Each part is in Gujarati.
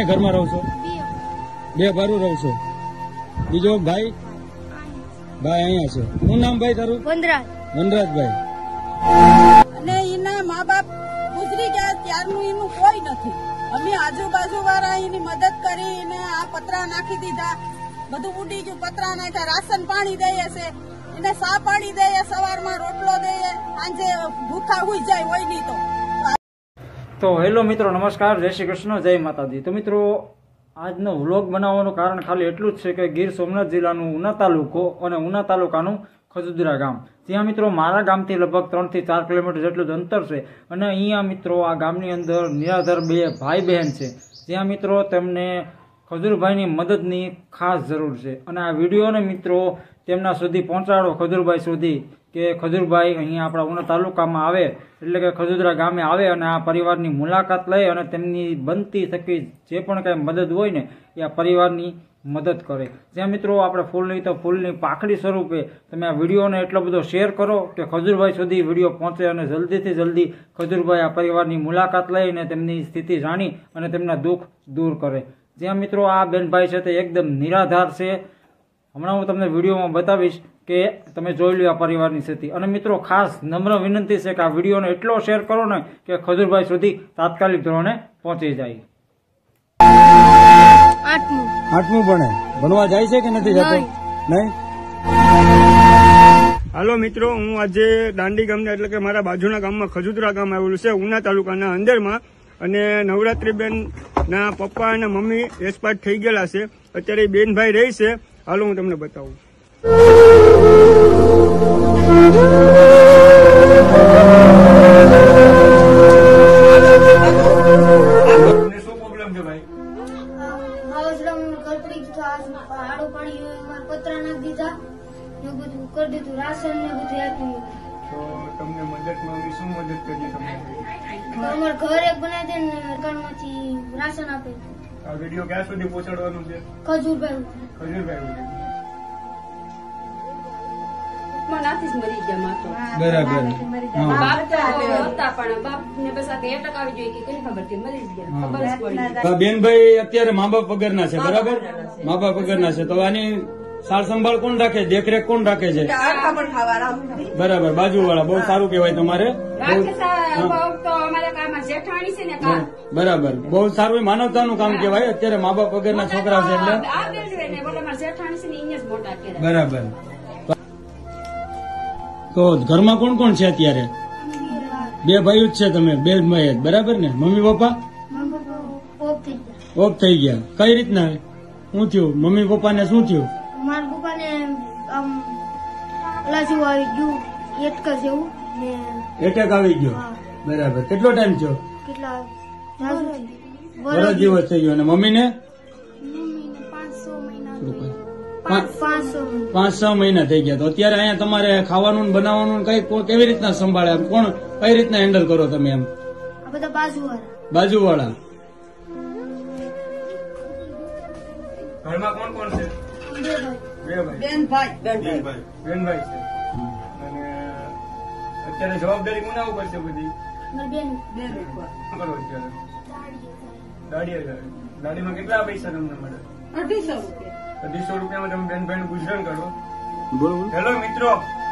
ઘરમાં રહો છો? બે ભારું રહો છો. બીજો ભાઈ? ભાઈ અહીંયા છે. શું નામ ભાઈ તારું? વનરાજભાઈ. અને એના મા બાપ ગુજરી ગયા ત્યારનું એનું કોઈ નથી. અમે આજુબાજુ વાળા એની મદદ કરીને આ પતરા નાખી દીધા, બધું ઉડી ગયું. પતરા નાખ્યા, રાશન પાણી દઈએ છે, એને સા પાણી દઈએ, સવારમાં રોટલો દઈએ, સાંજે ભૂખા હુઈ જાય હોય નહીં તો હેલો મિત્રો, નમસ્કાર, જય શ્રી કૃષ્ણ, જય માતાજી. તો મિત્રો, આજનો વ્લોગ બનાવવાનું કારણ ખાલી એટલું જ છે કે ગીર સોમનાથ જિલ્લાનું ઉના તાલુકો અને ઉના તાલુકાનું ખજુદરા ગામ, ત્યાં મિત્રો મારા ગામથી લગભગ 3 થી 4 કિલોમીટર જેટલું જ અંતર છે. અને અહીંયા મિત્રો આ ગામની અંદર નિરાધાર બે ભાઈ બહેન છે, ત્યાં મિત્રો તેમને ખજૂરભાઈની મદદની ખાસ જરૂર છે. અને આ વિડીયોને મિત્રો તેમના સુધી પહોંચાડો, ખજૂરભાઈ સુધી, કે ખજૂરભાઈ અહીંયા આપણા ઉના તાલુકામાં આવે, એટલે કે ખજુદરા ગામે આવે અને આ પરિવારની મુલાકાત લઈ અને તેમની બનતી થકી જે પણ કાંઈ મદદ હોય ને એ આ પરિવારની મદદ કરે. જ્યાં મિત્રો આપણે ફૂલ નહીં તો ફૂલની પાખડી સ્વરૂપે તમે આ વિડીયોને એટલો બધો શેર કરો કે ખજૂરભાઈ સુધી વિડીયો પહોંચે અને જલ્દીથી જલ્દી ખજૂરભાઈ આ પરિવારની મુલાકાત લઈને તેમની સ્થિતિ જાણી અને તેમના દુઃખ દૂર કરે. જ્યાં મિત્રો આ બેનભાઈ છે તે એકદમ નિરાધાર છે. હમણાં હું તમને વિડીયોમાં બતાવીશ કે તમે જોઈ લો આ પરિવારની સ્થિતિ. અને મિત્રો ખાસ નમ્ર વિનંતી છે કે આ વિડીયોને એટલો શેર કરો ને કે ખજૂરભાઈ સુધી તાત્કાલિક ધોરણે પહોંચી જાય. 8મું ભણે. ભણવા જાય છે કે નથી જતો? નહીં. હાલો મિત્રો, હું આજે દાંડી ગામના એટલે કે મારા બાજુના ગામમાં ખજુદરા ગામ આવેલું છે, ઉના તાલુકાના અંદરમાં. અને નવરાત્રીબેન ના પપ્પા અને મમ્મી એક્સપાયર થઈ ગયેલા છે. અત્યારે બેનભાઈ રહી છે. હાલો હું તમને બતાવું. શું પ્રોબ્લેમ છે ભાઈ? હાડું પાણી પતરા નાખી દીધા, બધું કરી દીધું, રાશન ને બધું આપ્યું. તો તમને મદદમાં શું મદદ કરીએ? અમારે ઘર એક બનાવી દે ને સરકારમાંથી રાશન આપે. આ વિડીયો ક્યાં સુધી પહોંચાડવાનું છે? ખજૂરભાઈ. નાથી જ મરી ગયા માં તો. બરાબર. બાપ તો હતા પણ બાપ ને બસ આ એટક આવી જોઈએ કે કઈ ખબર કે મરી જ ગયા, ખબર જ પડી. બેનભાઈ અત્યારે મા બાપ વગરના છે, બરાબર? મા બાપ વગરના છે તો આની સાર સંભાળ કોણ રાખે, દેખરેખ કોણ રાખે છે? બરાબર, બાજુવાળા. બહુ સારું કહેવાય તમારે. બરાબર, બહુ સારું માનવતાનું કામ કહેવાય. અત્યારે મા બાપ વગરના છોકરા છે એટલે બરાબર. તો ઘરમાં કોણ કોણ છે અત્યારે? બે ભાઈઓ જ છે તમે? બે ભાઈ જ, બરાબર ને? મમ્મી પપ્પા ઓફ થઈ ગયા. કઈ રીતના શું થયું? મમ્મી પપ્પાને શું થયું? મારા પપ્પાને જેવું આવી ગયું, એટેક આવી ગયો. બરાબર. કેટલો ટાઈમ થયો? કેટલા વર્ષ જેવો થઈ ગયો. અને મમ્મીને 5-6 મહિના થઈ ગયા. તો અત્યારે અહીંયા તમારે ખાવાનું બનાવવાનું કઈ કેવી રીતના સંભાળે? કોણ કઈ રીતના હેન્ડલ કરો તમે? એમ બધા બાજુવાળા. ઘરમાં કોણ કોણ છે? બેનભાઈ છે. અને અત્યારે જવાબદારી કોના ઉપર છે બધી? દાડીમાં કેટલા પૈસા તમને મળે? 250 રૂપિયામાં તમે બેનભાઈ નું ગુજરાન કરો. હેલો મિત્રો,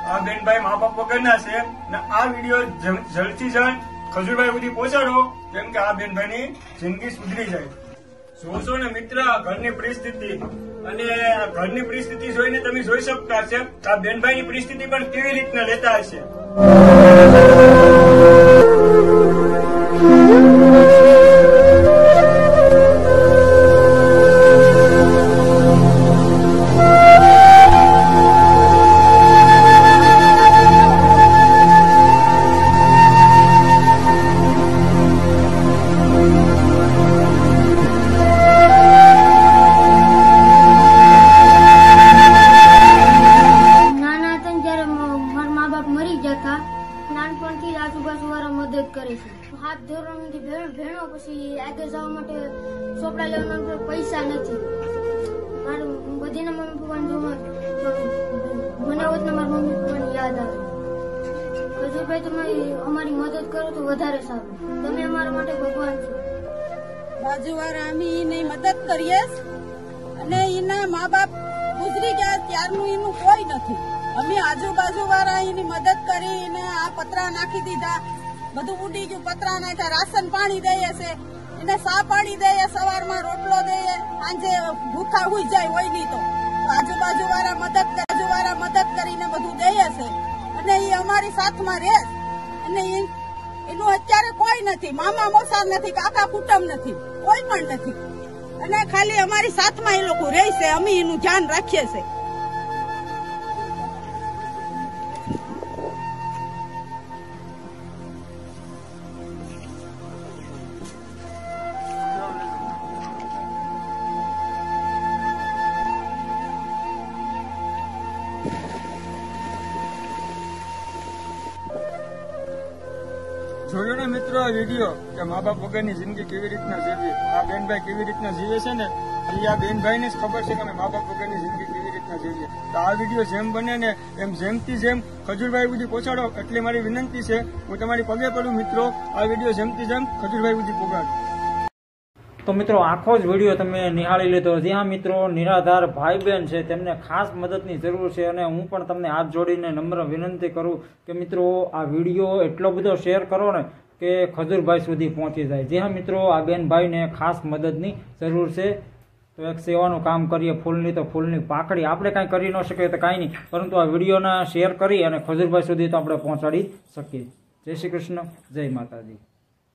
આ બેનભાઈ મા બાપ વગરના છે અને આ વિડીયો જલ્દથી જલ્દ ખજૂરભાઈ સુધી પહોંચાડો, કેમ કે આ બેનભાઈ ની જિંદગી સુધરી જાય. જોશો ને મિત્ર ઘરની પરિસ્થિતિ, અને ઘરની પરિસ્થિતિ જોઈને તમે જોઈ શકતા છે આ બેનભાઈ ની પરિસ્થિતિ પણ કેવી રીતના લેતા હશે. આજુબાજુ વાળા મદદ કરે છે. 7 ધોરણથી ભેણો પછી આગળ જવા માટે ચોપડા લેવાના પૈસા નથી. મારું બધીના મમ્મી પપ્પાને જો મને હોત ને મારા મમ્મી પપ્પાની યાદ આવે. ખજૂરભાઈ તમે અમારી મદદ કરો તો વધારે સારું. તમે અમારા માટે ભગવાન છો. બાજુવાળા અમે એની મદદ કરીએ અને એના મા બાપ ગુજરી ગયા ત્યારનું એનું કોઈ નથી. અમે આજુબાજુ વાળા એની મદદ કરી એને આ પતરા નાખી દીધા, બધું ઉડી ગયું, પતરા નાખ્યા, રાશન પાણી દઈએ છે, એને સા પાણી દઈએ, સવારમાં રોટલો દઈએ, સાંજે ભૂખા હુઈ જાય હોય નહીં તો આજુબાજુ વાળા મદદ કરીને બધું દઈએ છે અને એ અમારી સાથમાં રહે અને એનું અત્યારે કોઈ નથી, મામા મોસા નથી, કાકા કુટુંબ નથી, કોઈ પણ નથી અને ખાલી અમારી સાથમાં એ લોકો રહે છે. અમે એનું ધ્યાન રાખીએ છીએ. જોયો ને મિત્રો આ વિડીયો કે મા બાપ વગરની જિંદગી કેવી રીતના જીવી, આ બેનભાઈ કેવી રીતના જીવે છે ને એ આ બેનભાઈને જ ખબર છે કે અમે મા બાપ વગરની જિંદગી કેવી રીતના જીવીએ. તો આ વિડીયો જેમ બને ને એમ જેમથી જેમ ખજૂરભાઈ સુધી પહોંચાડો એટલી મારી વિનંતી છે. હું તમારી પગે પડું મિત્રો, આ વિડીયો જેમથી જેમ ખજૂરભાઈ સુધી પહોંચાડો. તો મિત્રો આખો જ વિડીયો તમે નિહાળી લીધો. જ્યાં મિત્રો નિરાધાર ભાઈ બહેન છે તેમને ખાસ મદદની જરૂર છે અને હું પણ તમને હાથ જોડીને નમ્ર વિનંતી કરું કે મિત્રો આ વિડીયો એટલો બધો શેર કરો ને કે ખજૂરભાઈ સુધી પહોંચી જાય. જ્યાં મિત્રો આ બેનભાઈને ખાસ મદદની જરૂર છે. તો એક સેવાનું કામ કરીએ, ફૂલની તો ફૂલની પાકડી. આપણે કાંઈ કરી ન શકીએ તો કાંઈ નહીં, પરંતુ આ વિડીયોના શેર કરી અને ખજૂરભાઈ સુધી તો આપણે પહોંચાડી શકીએ. જય શ્રી કૃષ્ણ, જય માતાજી.